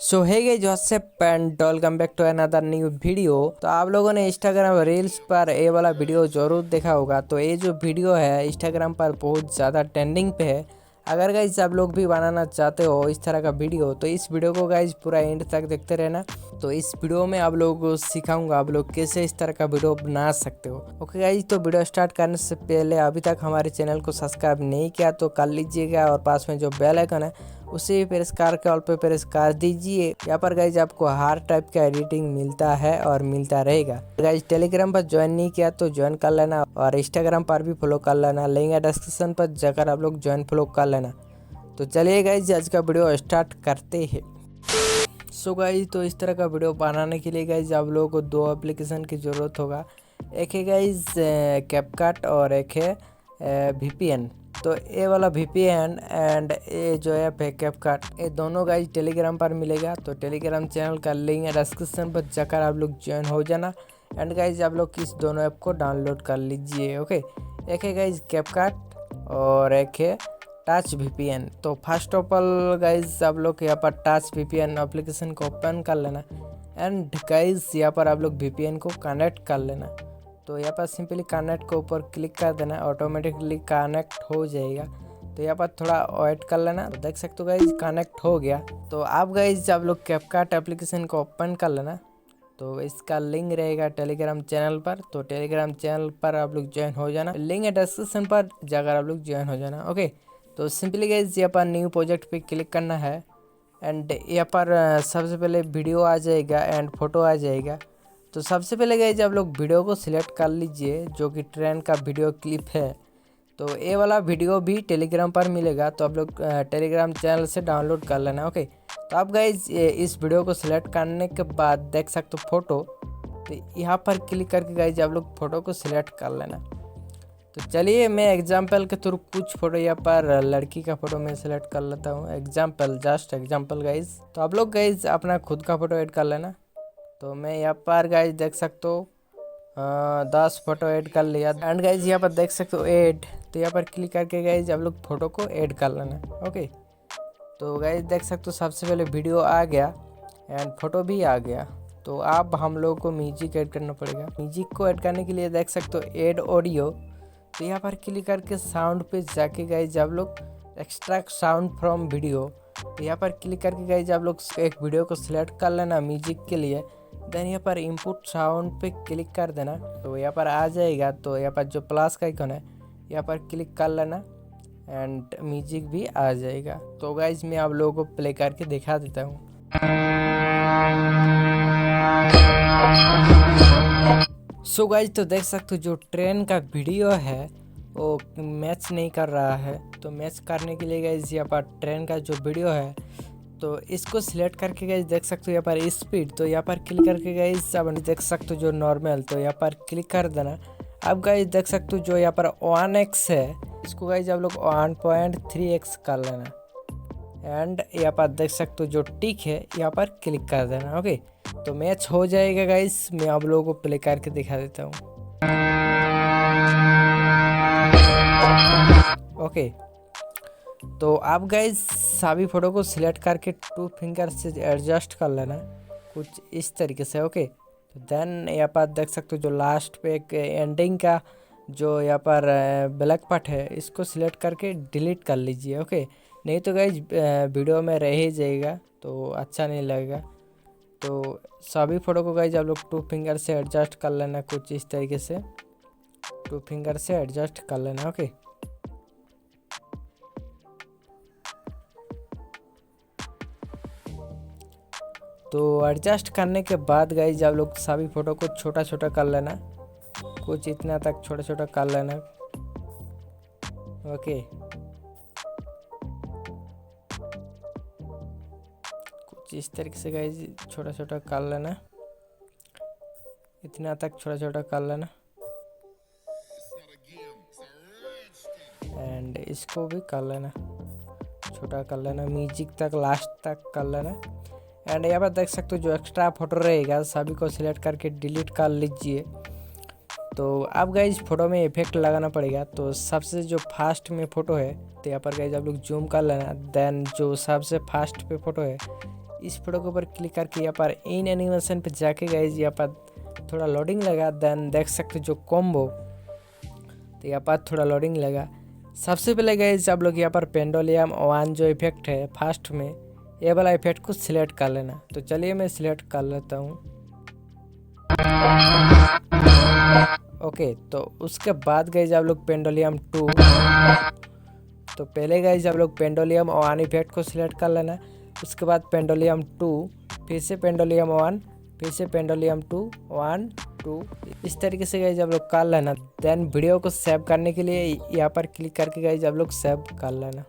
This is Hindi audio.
सो है गई जो से and welcome back to another new video. तो आप लोगों ने इंस्टाग्राम रील्स पर ये वाला वीडियो जरूर देखा होगा। तो ये जो वीडियो है इंस्टाग्राम पर बहुत ज़्यादा ट्रेंडिंग पे है। अगर गाइज आप लोग भी बनाना चाहते हो इस तरह का वीडियो तो इस वीडियो को गाइज पूरा एंड तक देखते रहना। तो इस वीडियो में आप लोगों को सिखाऊंगा आप लोग कैसे इस तरह का वीडियो बना सकते हो। ओके गाइज, तो वीडियो स्टार्ट करने से पहले अभी तक हमारे चैनल को सब्सक्राइब नहीं किया तो कर लीजिएगा और पास में जो बेल आइकन है उसे प्रेस करके ऑल पे प्रेस कर दीजिए। यहाँ पर गाइज आपको हर टाइप का एडिटिंग मिलता है और मिलता रहेगा। गाइज टेलीग्राम पर ज्वाइन नहीं किया तो ज्वाइन कर लेना और इंस्टाग्राम पर भी फॉलो कर लेना, लिंक है डिस्क्रिप्शन पर जाकर आप लोग ज्वाइन फॉलो कर लेना। तो चलिए गाइज आज का वीडियो स्टार्ट करते हैं। सो गाइज तो इस तरह का वीडियो बनाने के लिए गाइज आप लोगों को दो एप्लीकेशन की ज़रूरत होगा। एक है गाइज कैपकट और एक है VPN। तो ये वाला VPN एंड ये जो ऐप है कैपकट, ये दोनों गाइज टेलीग्राम पर मिलेगा। तो टेलीग्राम चैनल का लिंक है डिस्क्रिप्शन पर जाकर आप लोग ज्वाइन हो जाना। एंड गाइज आप लोग इस दोनों ऐप को डाउनलोड कर लीजिए। ओके, एक है गाइज कैपकट और एक है टच VPN। तो फर्स्ट ऑफ ऑल गाइज आप लोग यहाँ पर टच VPN एप्लीकेशन को ओपन कर लेना एंड गाइज यहाँ पर आप लोग VPN को कनेक्ट कर लेना। तो यहाँ पर सिंपली कनेक्ट के ऊपर क्लिक कर देना, ऑटोमेटिकली कनेक्ट हो जाएगा। तो यहाँ पर थोड़ा वेट कर लेना। तो देख सकते हो गाइज कनेक्ट हो गया। तो आप गाइज आप लोग कैपकट एप्लीकेशन को ओपन कर लेना। तो इसका लिंक रहेगा टेलीग्राम चैनल पर। तो टेलीग्राम चैनल पर आप लोग ज्वाइन हो जाना, लिंक है डिस्क्रिप्शन पर जाकर आप लोग ज्वाइन हो जाना। ओके, तो सिंपली गाइज यहाँ पर न्यू प्रोजेक्ट पे क्लिक करना है एंड यहाँ पर सबसे पहले वीडियो आ जाएगा एंड फोटो आ जाएगा। तो सबसे पहले गाइज आप लोग वीडियो को सिलेक्ट कर लीजिए जो कि ट्रेन का वीडियो क्लिप है। तो ये वाला वीडियो भी टेलीग्राम पर मिलेगा, तो आप लोग टेलीग्राम चैनल से डाउनलोड कर लेना। ओके, तो आप गाइज इस वीडियो को सिलेक्ट करने के बाद देख सकते हो फोटो। तो यहाँ पर क्लिक करके गाइज आप लोग फ़ोटो को सिलेक्ट कर लेना। तो चलिए मैं एग्जाम्पल के थ्रू कुछ फ़ोटो यहाँ पर लड़की का फ़ोटो मैं सिलेक्ट कर लेता हूँ। Example, just example guys. तो आप लोग गाइज अपना खुद का फ़ोटो ऐड कर लेना। तो मैं यहाँ पर गाइज देख सकते हो 10 फोटो ऐड कर लिया एंड गाइज यहाँ पर देख सकते हो ऐड। तो यहाँ पर क्लिक करके गाइज आप लोग फ़ोटो को ऐड कर लेना। ओके, तो गाइज देख सकते हो सबसे पहले वीडियो आ गया एंड फोटो भी आ गया। तो अब हम लोग को म्यूजिक ऐड करना पड़ेगा। म्यूजिक को ऐड करने के लिए देख सकते हो ऐड ऑडियो। तो यहाँ पर क्लिक करके साउंड पे जाके गाइज आप लोग एक्सट्रैक्ट साउंड फ्रॉम वीडियो। तो यहाँ पर क्लिक करके गाइज आप लोग एक वीडियो को सिलेक्ट कर लेना म्यूजिक के लिए। देन यहाँ पर इनपुट साउंड पे क्लिक कर देना। तो यहाँ पर आ जाएगा। तो यहाँ पर जो प्लस का आइकन है यहाँ पर क्लिक कर लेना एंड म्यूजिक भी आ जाएगा। तो गाइज मैं आप लोगों को प्ले करके दिखा देता हूँ। सो गाइज तो देख सकते हो जो ट्रेन का वीडियो है वो मैच नहीं कर रहा है। तो मैच करने के लिए गाइज यहाँ पर ट्रेन का जो वीडियो है तो इसको सिलेक्ट करके गाइज देख सकते हो यहाँ पर स्पीड। तो यहाँ पर क्लिक करके गाइज अब देख सकते हो जो नॉर्मल, तो यहाँ पर क्लिक कर देना। अब गाइज देख सकते हो जो यहाँ पर 1x है इसको गाइज आप लोग 1.3x कर लेना एंड यहाँ पर देख सकते हो जो टिक है यहाँ पर क्लिक कर देना। ओके, तो मैच हो जाएगा गाइज। मैं आप लोगों को प्ले करके दिखा देता हूँ। ओके, तो आप गाइज सभी फ़ोटो को सिलेक्ट करके 2 फिंगर से एडजस्ट कर लेना कुछ इस तरीके से। ओके, तो देन यहाँ पर देख सकते हो जो लास्ट पे एक एंडिंग का जो यहाँ पर ब्लैक पार्ट है इसको सिलेक्ट करके डिलीट कर लीजिए। ओके, नहीं तो गाइज वीडियो में रह ही जाएगा तो अच्छा नहीं लगेगा। तो सभी फ़ोटो को गाइज आप लोग 2 फिंगर से एडजस्ट कर लेना कुछ इस तरीके से। 2 फिंगर से एडजस्ट कर लेना। ओके, तो एडजस्ट करने के बाद गाइज आप लोग सभी फ़ोटो को छोटा छोटा कर लेना, कुछ इतना तक छोटा छोटा कर लेना। ओके, कुछ इस तरीके से गाइज छोटा छोटा कर लेना, इतना तक छोटा छोटा कर लेना एंड इसको भी कर लेना, छोटा कर लेना, म्यूजिक तक लास्ट तक कर लेना। एंड यहाँ पर देख सकते हो जो एक्स्ट्रा फोटो रहेगा सभी को सिलेक्ट करके डिलीट कर लीजिए। तो अब गाइज फ़ोटो में इफेक्ट लगाना पड़ेगा। तो सबसे जो फास्ट में फ़ोटो है तो यहाँ पर गाइज आप लोग जूम कर लेना। देन जो सबसे फास्ट पे फ़ोटो है इस फोटो के ऊपर क्लिक करके यहाँ पर इन एनिमेशन पे जाके गाइज यहाँ पर थोड़ा लोडिंग लगा, देन देख सकते जो कॉम्बो, तो यहाँ पर थोड़ा लोडिंग लगा। सबसे पहले गाइज आप लोग यहाँ पर पेंडुलम वन जो इफेक्ट है फर्स्ट में, ये वाला इफेक्ट को सिलेक्ट कर लेना। तो चलिए मैं सिलेक्ट कर लेता हूँ। ओके, तो उसके बाद गाइज आप लोग पेंडुलम 2, तो पहले गाइज आप लोग पेंडुलम वन इफेक्ट को सिलेक्ट कर लेना। उसके बाद पेंडुलम 2, फिर से पेंडुलम 1, फिर से पेंडुलम 2, 1 2, इस तरीके से गाइज आप लोग कर लेना। देन वीडियो को सेव करने के लिए यहाँ पर क्लिक करके गाइज आप लोग सेव कर लेना।